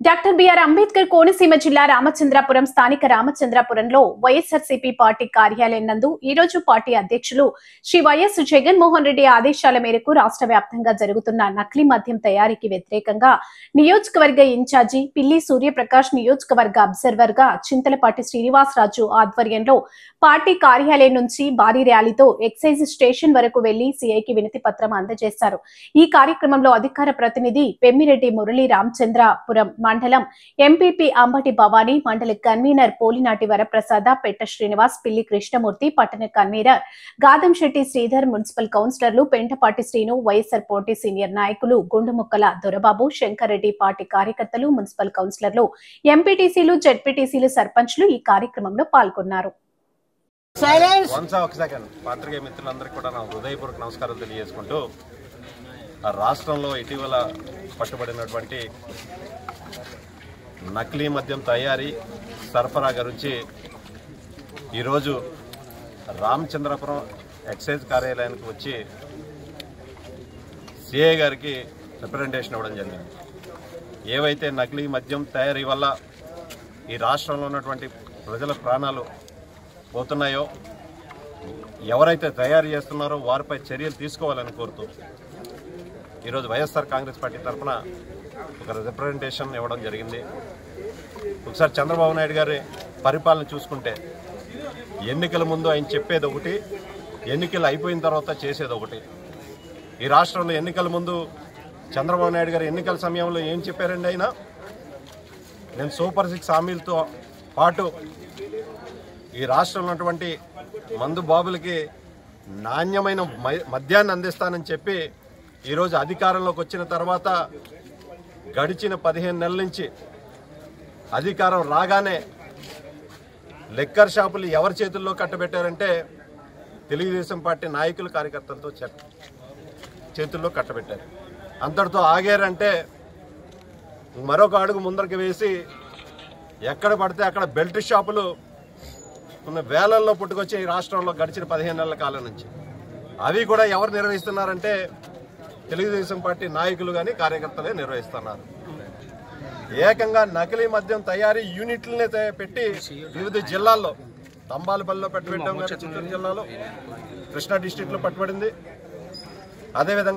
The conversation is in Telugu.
డాక్టర్ బిఆర్ అంబేద్కర్ కోనసీమ జిల్లా రామచంద్రాపురం స్థానిక రామచంద్రాపురంలో వైఎస్ఆర్సీపీ పార్టీ కార్యాలయం నందు ఈ రోజు పార్టీ అధ్యక్షులు శ్రీ వైఎస్ జగన్మోహన్ రెడ్డి ఆదేశాల మేరకు రాష్ట్ర వ్యాప్తంగా జరుగుతున్న నకిలీ మద్యం తయారీకి వ్యతిరేకంగా నియోజకవర్గ ఇన్ఛార్జి పిల్లి సూర్యప్రకాష్, నియోజకవర్గ అబ్జర్వర్ గా చింతలపాటి శ్రీనివాసరాజు ఆధ్వర్యంలో పార్టీ కార్యాలయం నుంచి భారీ ర్యాలీతో ఎక్సైజ్ స్టేషన్ వరకు వెళ్లి సీఐకి వినతి పత్రం అందజేశారు. ఈ కార్యక్రమంలో అధికార ప్రతినిధి పెమ్మిరెడ్డి మురళీ, రామచంద్రాపురం మండలం ఎంపీపీ అంబటి భవానీ, మండలి కన్వీనర్ పోలినాటి వరప్రసాద, పెట్ట శ్రీనివాస్, పిల్లి కృష్ణమూర్తి, పట్టణ కన్వీనర్ గాదంశెట్టి శ్రీధర్, మున్సిపల్ కౌన్సిలర్లు పెంటపాటి శ్రీను, వైఎస్ఆర్ పార్టీ సీనియర్ నాయకులు గుండుముక్కల దొరబాబు, శంకర్ రెడ్డి, పార్టీ కార్యకర్తలు, మున్సిపల్ కౌన్సిలర్లు, ఎంపీటీసీలు, జెడ్పీటీసీలు, సర్పంచ్లు ఈ కార్యక్రమంలో పాల్గొన్నారు. పాత్రికేయ మిత్రులందరికీ కూడా నా హృదయపూర్వక నమస్కారాలు తెలియజేసుకుంటూ, రాష్ట్రంలో ఇటీవల పట్టుబడినటువంటి నకిలీ మద్యం తయారీ, సరఫరా గురించి ఈరోజు రామచంద్రపురం ఎక్సైజ్ కార్యాలయానికి వచ్చి సిఐ గారికి రిప్రజెంటేషన్ ఇవ్వడం జరిగింది. ఏవైతే నకిలీ మద్యం తయారీ వల్ల ఈ రాష్ట్రంలో ఉన్నటువంటి ప్రజల ప్రాణాలు పోతున్నాయో, ఎవరైతే తయారు చేస్తున్నారో వారిపై చర్యలు తీసుకోవాలని కోరుతూ ఈరోజు వైఎస్ఆర్ కాంగ్రెస్ పార్టీ తరఫున ఒక రిప్రజెంటేషన్ ఇవ్వడం జరిగింది. ఒకసారి చంద్రబాబు నాయుడు గారి పరిపాలన చూసుకుంటే ఎన్నికల ముందు ఆయన చెప్పేది ఒకటి, ఎన్నికలు అయిపోయిన తర్వాత చేసేది ఒకటి. ఈ రాష్ట్రంలో ఎన్నికల ముందు చంద్రబాబు నాయుడు గారు ఎన్నికల సమయంలో ఏం చెప్పారండి? ఆయన నేను సూపర్ 6 హామీలతో పాటు ఈ రాష్ట్రంలో ఉన్నటువంటి మందు బాబులకి నాణ్యమైన మద్యాన్ని అందిస్తానని చెప్పి ఈరోజు అధికారంలోకి వచ్చిన తర్వాత గడిచిన 15 నెలల నుంచి అధికారం రాగానే లిక్కర్ షాపులు ఎవరి చేతుల్లో కట్టబెట్టారంటే తెలుగుదేశం పార్టీ నాయకులు, కార్యకర్తలతో చేతుల్లో కట్టబెట్టారు. అంతటితో ఆగారంటే మరొక అడుగు ముందరికి వేసి ఎక్కడ పడితే అక్కడ బెల్ట్ షాపులు ఉన్న వేలల్లో పుట్టుకొచ్చి ఈ రాష్ట్రంలో గడిచిన 15 నెలల కాలం నుంచి అవి కూడా ఎవరు నిర్వహిస్తున్నారంటే తెలుగుదేశం పార్టీ నాయకులు కానీ కార్యకర్తలే నిర్వహిస్తున్నారు. ఏకంగా నకిలీ మద్యం తయారీ యూనిట్లనే పెట్టి వివిధ జిల్లాల్లో, తంబాలపల్లిలో పట్టుబెట్టాం, చిత్తూరు జిల్లాలో, కృష్ణా డిస్టిక్లో పట్టుబడింది. అదేవిధంగా